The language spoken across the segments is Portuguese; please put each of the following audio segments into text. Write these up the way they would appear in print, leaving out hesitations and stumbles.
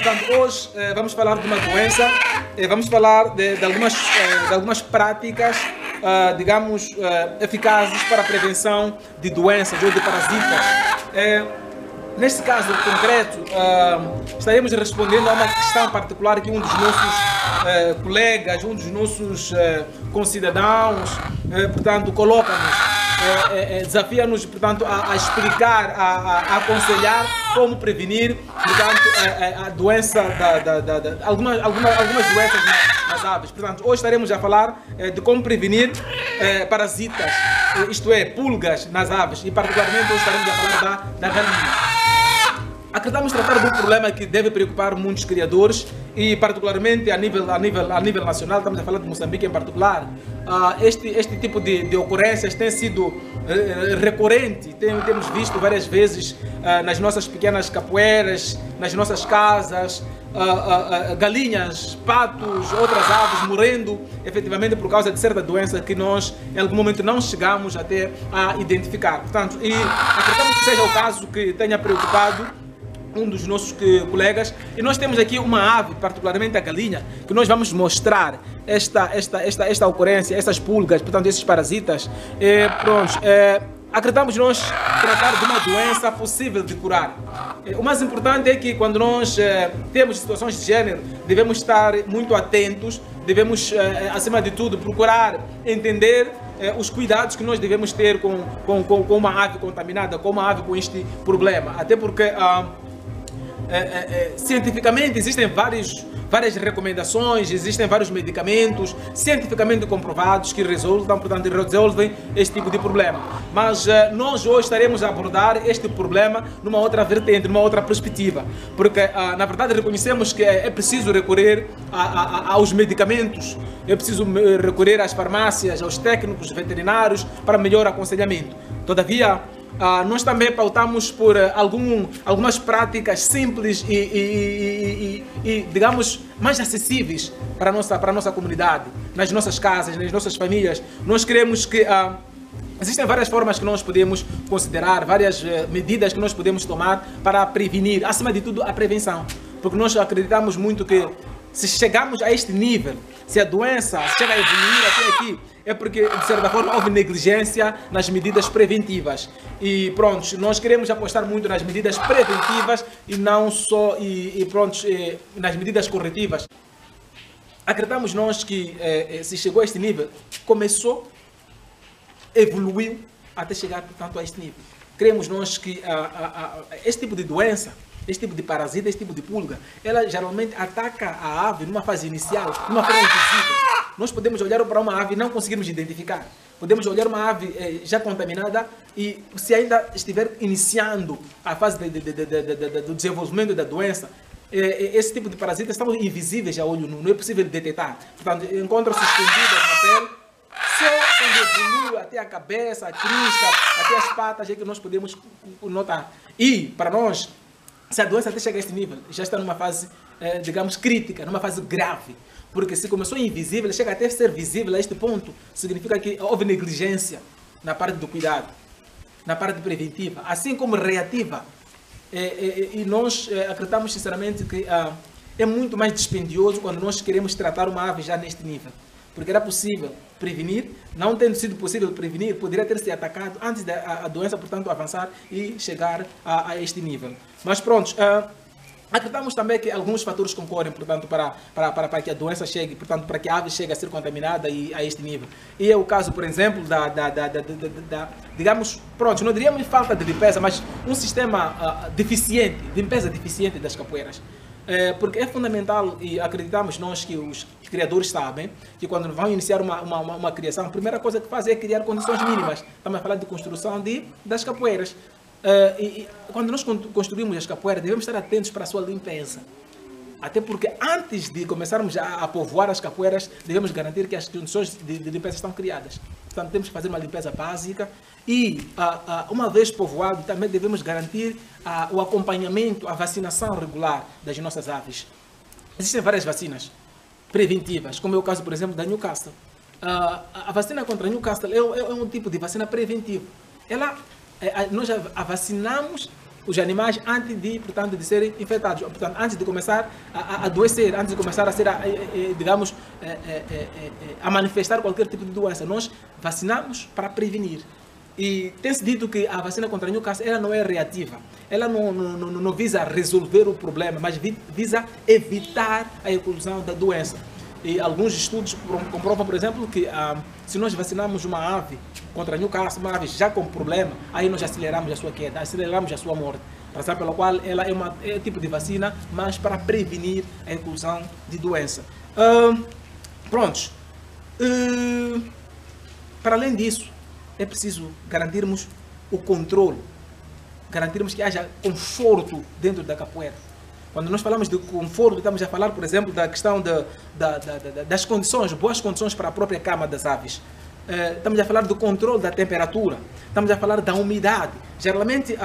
Portanto, hoje vamos falar de uma doença, vamos falar de algumas práticas, digamos, eficazes para a prevenção de doenças ou de parasitas. Neste caso concreto, estaremos respondendo a uma questão particular que um dos nossos colegas, um dos nossos concidadãos, portanto, coloca-nos. Desafia-nos, portanto, a explicar, a aconselhar como prevenir, portanto, a doença, algumas doenças nas aves. Portanto, hoje estaremos a falar de como prevenir parasitas, isto é, pulgas nas aves, e particularmente hoje estaremos a falar da galinha. Acreditamos tratar de um problema que deve preocupar muitos criadores e particularmente a nível nacional, estamos a falar de Moçambique em particular. Este tipo de ocorrências tem sido recorrente, temos visto várias vezes nas nossas pequenas capoeiras, nas nossas casas, galinhas, patos, outras aves morrendo efetivamente por causa de certa doença que nós em algum momento não chegamos até a identificar. Portanto, e acreditamos que seja o caso que tenha preocupado um dos nossos colegas, e nós temos aqui uma ave, particularmente a galinha, que nós vamos mostrar esta ocorrência, essas pulgas, portanto esses parasitas. Acreditamos nós tratar de uma doença possível de curar. O mais importante é que quando nós temos situações de gênero, devemos estar muito atentos, devemos, acima de tudo, procurar entender os cuidados que nós devemos ter com uma ave contaminada, com uma ave com este problema. Até porque cientificamente existem várias recomendações, existem vários medicamentos cientificamente comprovados que resolvem este tipo de problema. Mas nós hoje estaremos a abordar este problema numa outra vertente, numa outra perspectiva, porque na verdade reconhecemos que é preciso recorrer aos medicamentos, é preciso recorrer às farmácias, aos técnicos veterinários para melhor aconselhamento. Todavia, nós também pautamos por algumas práticas simples e, digamos, mais acessíveis para a nossa comunidade, nas nossas casas, nas nossas famílias. Nós queremos que existem várias formas que nós podemos considerar, várias medidas que nós podemos tomar para prevenir, acima de tudo, a prevenção. Porque nós acreditamos muito que se chegamos a este nível, se a doença chega a evoluir até aqui, é porque, de certa forma, houve negligência nas medidas preventivas. E pronto, nós queremos apostar muito nas medidas preventivas e não só nas medidas corretivas. Acreditamos nós que se chegou a este nível, começou, evoluiu até chegar, portanto, a este nível. Queremos nós que este tipo de doença, este tipo de parasita, este tipo de pulga, ela geralmente ataca a ave numa fase inicial, numa forma invisível. Nós podemos olhar para uma ave e não conseguirmos identificar. Podemos olhar uma ave já contaminada e se ainda estiver iniciando a fase do desenvolvimento da doença, esse tipo de parasitas estão invisíveis a olho nu, não é possível detectar. Portanto, encontram-se escondidas na pele, só quando evolui até a cabeça, a crista, até as patas é que nós podemos notar. E, para nós, se a doença até chegar a este nível, já está numa fase, digamos, crítica, numa fase grave. Porque se começou invisível, chega até a ser visível a este ponto, significa que houve negligência na parte do cuidado, na parte preventiva, assim como reativa. E nós acreditamos sinceramente que é muito mais dispendioso quando nós queremos tratar uma ave já neste nível. Porque era possível prevenir, não tendo sido possível prevenir, poderia ter se atacado antes da doença, portanto, avançar e chegar a este nível. Mas pronto, acreditamos também que alguns fatores concorrem, portanto, para que a doença chegue, portanto, para que a ave chegue a ser contaminada a este nível. E é o caso, por exemplo, digamos, pronto, não diríamos falta de limpeza, mas um sistema deficiente, limpeza deficiente das capoeiras. Porque é fundamental, e acreditamos nós que os criadores sabem, que quando vão iniciar uma criação, a primeira coisa que fazem é criar condições mínimas. Estamos a falar de construção das capoeiras. E quando nós construímos as capoeiras, devemos estar atentos para a sua limpeza. Até porque antes de começarmos a povoar as capoeiras, devemos garantir que as condições de limpeza estão criadas. Portanto, temos que fazer uma limpeza básica e, uma vez povoado, também devemos garantir o acompanhamento, a vacinação regular das nossas aves. Existem várias vacinas preventivas, como é o caso, por exemplo, da Newcastle. A vacina contra a Newcastle é um tipo de vacina preventiva. Nós a vacinamos os animais antes de, portanto, de serem infectados, portanto, antes de começar a adoecer, antes de começar a ser, digamos, a manifestar qualquer tipo de doença. Nós vacinamos para prevenir. E tem-se dito que a vacina contra a Newcastle ela não é reativa, ela não visa resolver o problema, mas visa evitar a eclosão da doença. E alguns estudos comprovam, por exemplo, que se nós vacinamos uma ave contra a Newcastle, uma ave já com problema, aí nós aceleramos a sua queda, aceleramos a sua morte. Razão pela qual ela é tipo de vacina, mas para prevenir a eclosão de doença. Prontos. Para além disso, é preciso garantirmos o controle, garantirmos que haja conforto dentro da capoeira. Quando nós falamos de conforto, estamos a falar, por exemplo, da questão das condições, boas condições para a própria cama das aves. Estamos a falar do controle da temperatura, estamos a falar da umidade. Geralmente,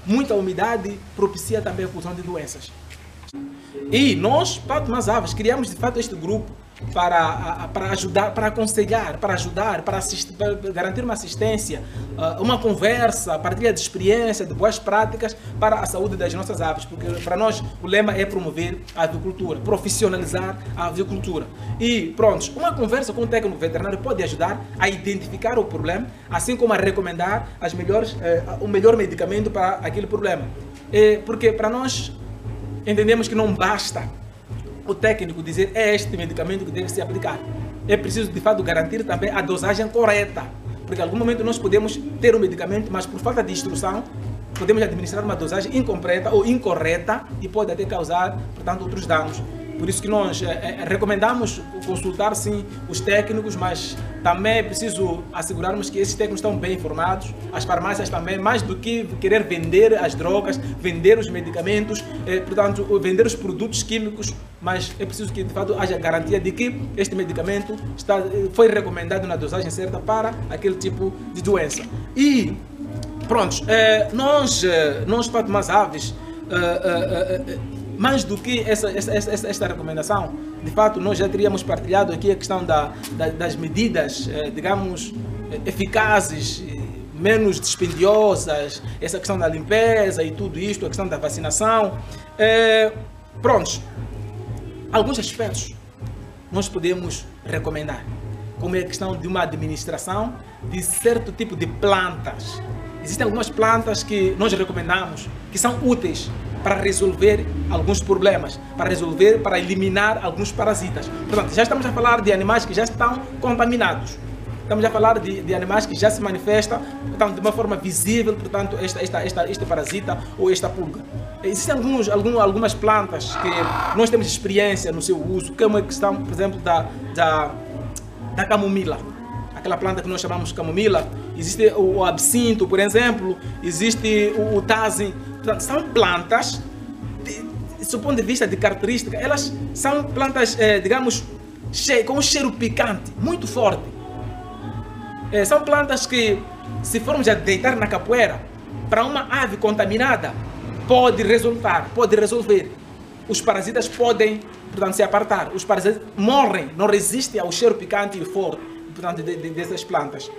muita umidade propicia também a eclosão de doenças. E nós, Pato Mas Aves, criamos de fato este grupo para ajudar, para aconselhar, para ajudar, para garantir uma assistência, uma conversa, partilha de experiência, de boas práticas para a saúde das nossas aves, porque para nós o lema é promover a avicultura, profissionalizar a avicultura. E pronto, uma conversa com o técnico veterinário pode ajudar a identificar o problema, assim como a recomendar o melhor medicamento para aquele problema. Porque para nós entendemos que não basta o técnico dizer é este medicamento que deve ser aplicado. É preciso, de fato, garantir também a dosagem correta. Porque em algum momento nós podemos ter um medicamento, mas por falta de instrução, podemos administrar uma dosagem incompleta ou incorreta e pode até causar, portanto, outros danos. Por isso que nós recomendamos consultar, sim, os técnicos, mas também é preciso assegurarmos que esses técnicos estão bem informados. As farmácias também, mais do que querer vender as drogas, vender os medicamentos, portanto, vender os produtos químicos, mas é preciso que, de fato, haja garantia de que este medicamento foi recomendado na dosagem certa para aquele tipo de doença. E, pronto, nós Pato Mas Aves, mais do que esta recomendação, de fato, nós já teríamos partilhado aqui a questão das medidas, digamos, eficazes, menos dispendiosas, essa questão da limpeza e tudo isto, a questão da vacinação. Prontos, alguns aspectos nós podemos recomendar, como é a questão de uma administração de certo tipo de plantas. Existem algumas plantas que nós recomendamos, que são úteis para resolver alguns problemas, para eliminar alguns parasitas. Portanto, já estamos a falar de animais que já estão contaminados. Estamos a falar de animais que já se manifestam, portanto, de uma forma visível, portanto, este parasita ou esta pulga. Existem algumas plantas que nós temos experiência no seu uso, como é a questão, por exemplo, da camomila. Aquela planta que nós chamamos de camomila. Existe o absinto, por exemplo, existe o tazim. Portanto, são plantas, do ponto de vista de característica, elas são plantas, digamos, com um cheiro picante, muito forte. São plantas que, se formos a deitar na capoeira, para uma ave contaminada, pode resolver. Os parasitas podem, portanto, se apartar. Os parasitas morrem, não resistem ao cheiro picante e forte, portanto, dessas plantas.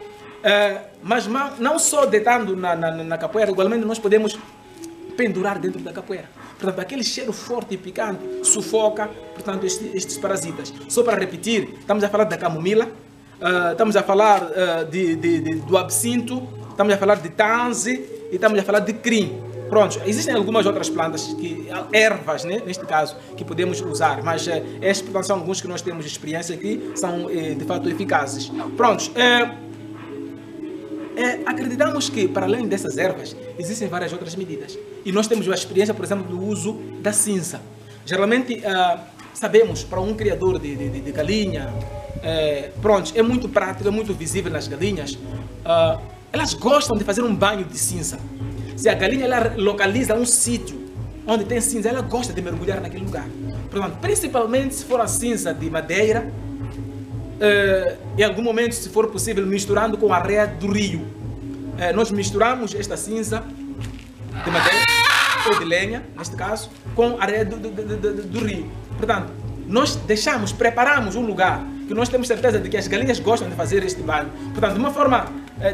Mas não só deitando na capoeira, igualmente nós podemos pendurar dentro da capoeira. Portanto, aquele cheiro forte e picante sufoca, portanto, estes parasitas. Só para repetir, estamos a falar da camomila, estamos a falar do absinto, estamos a falar de tanze e estamos a falar de crim. Pronto, existem algumas outras plantas, ervas, né, neste caso, que podemos usar, mas estes, portanto, são alguns que nós temos experiência que são, de fato, eficazes. Pronto, acreditamos que, para além dessas ervas, existem várias outras medidas. E nós temos a experiência, por exemplo, do uso da cinza. Geralmente, sabemos, para um criador de galinha, pronto, é muito prático, é muito visível nas galinhas. Elas gostam de fazer um banho de cinza. Se a galinha ela localiza um sítio onde tem cinza, ela gosta de mergulhar naquele lugar. Portanto, principalmente se for a cinza de madeira, em algum momento, se for possível, misturando com a areia do rio. Nós misturamos esta cinza de madeira, ou de lenha, neste caso, com a areia do rio. Portanto, nós preparamos um lugar que nós temos certeza de que as galinhas gostam de fazer este banho. Portanto, de uma forma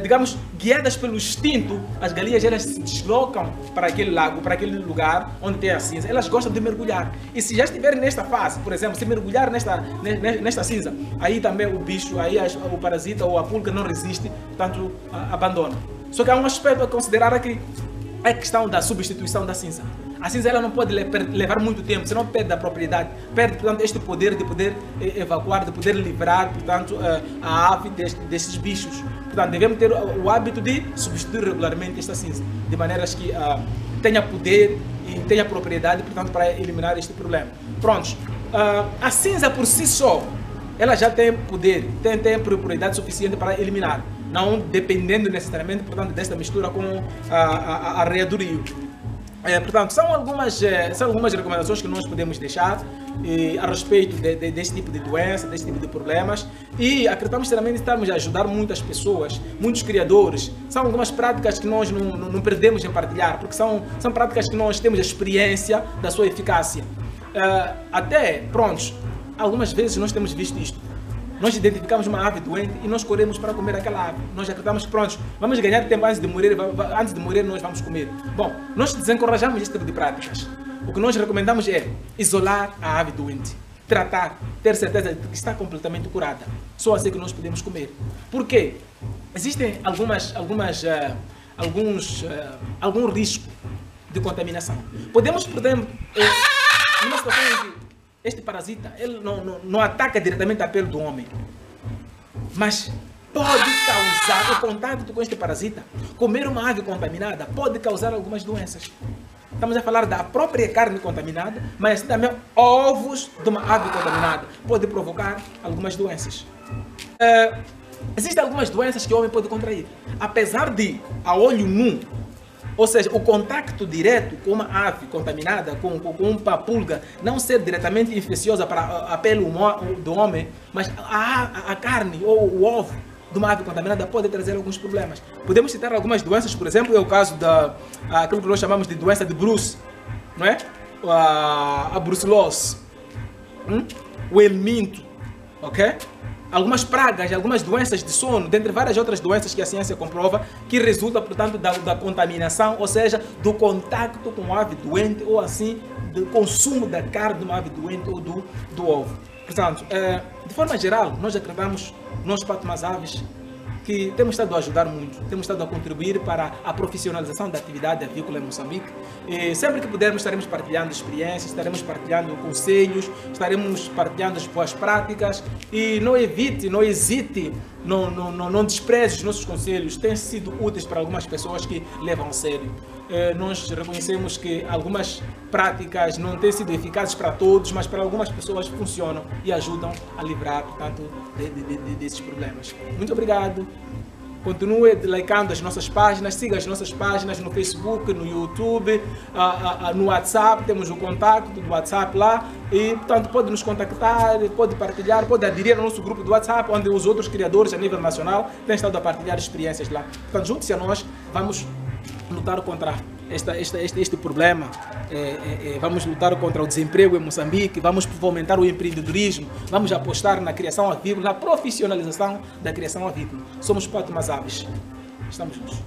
digamos, guiadas pelo instinto, as galinhas elas se deslocam para aquele lago, para aquele lugar onde tem a cinza. Elas gostam de mergulhar. E se já estiverem nesta fase, por exemplo, se mergulhar nesta cinza, aí também o bicho, aí o parasita ou a pulga não resiste, portanto abandona. Só que há um aspecto a considerar aqui, é a questão da substituição da cinza. A cinza ela não pode levar muito tempo, senão perde a propriedade, perde, portanto, este poder de poder evacuar, de poder livrar, portanto, a ave desses bichos. Portanto, devemos ter o hábito de substituir regularmente esta cinza, de maneiras que tenha poder e tenha propriedade, portanto, para eliminar este problema. Prontos. A cinza por si só, ela já tem poder, tem propriedade suficiente para eliminar, não dependendo necessariamente, portanto, desta mistura com a areia do rio. Portanto, são algumas recomendações que nós podemos deixar a respeito deste tipo de doença, deste tipo de problemas, e acreditamos sinceramente estarmos a ajudar muitas pessoas, muitos criadores. São algumas práticas que nós não perdemos em partilhar, porque são práticas que nós temos a experiência da sua eficácia. Prontos, algumas vezes nós temos visto isto. Nós identificamos uma ave doente e nós corremos para comer aquela ave. Nós acreditamos que pronto, vamos ganhar tempo antes de morrer nós vamos comer. Bom, nós desencorajamos este tipo de práticas. O que nós recomendamos é isolar a ave doente, tratar, ter certeza de que está completamente curada. Só assim que nós podemos comer. Por quê? Existem algum risco de contaminação. Podemos, por exemplo, numa situação em que este parasita, ele não ataca diretamente a pele do homem, mas pode causar o contato com este parasita. Comer uma ave contaminada pode causar algumas doenças. Estamos a falar da própria carne contaminada, mas também ovos de uma ave contaminada pode provocar algumas doenças. Existem algumas doenças que o homem pode contrair, apesar de a olho nu. Ou seja, o contacto direto com uma ave contaminada, com uma pulga, não ser diretamente infecciosa para a pele do homem, mas a carne ou o ovo de uma ave contaminada pode trazer alguns problemas. Podemos citar algumas doenças, por exemplo, é o caso daquilo que nós chamamos de doença de Bruce, não é? A brucelose, o helminto, ok? Algumas pragas, algumas doenças de sono, dentre várias outras doenças que a ciência comprova, que resulta, portanto, da contaminação, ou seja, do contato com uma ave doente, ou assim, do consumo da carne de uma ave doente ou do ovo. Portanto, de forma geral, nós acreditamos, nós Patomas Aves, que temos estado a ajudar muito, temos estado a contribuir para a profissionalização da atividade avícola em Moçambique. E sempre que pudermos, estaremos partilhando experiências, estaremos partilhando conselhos, estaremos partilhando as boas práticas e não hesite, não despreze os nossos conselhos, têm sido úteis para algumas pessoas que levam a sério. Nós reconhecemos que algumas práticas não têm sido eficazes para todos, mas para algumas pessoas funcionam e ajudam a livrar, portanto, desses problemas. Muito obrigado. Continue likeando as nossas páginas, siga as nossas páginas no Facebook, no YouTube, no WhatsApp, temos o contato do WhatsApp lá e, portanto, pode nos contactar, pode partilhar, pode aderir ao nosso grupo do WhatsApp, onde os outros criadores a nível nacional têm estado a partilhar experiências lá. Portanto, junte-se a nós, vamos lutar contra este problema, vamos lutar contra o desemprego em Moçambique, vamos fomentar o empreendedorismo, vamos apostar na criação avícola, na profissionalização da criação avícola. Somos Patomas Aves. Estamos juntos.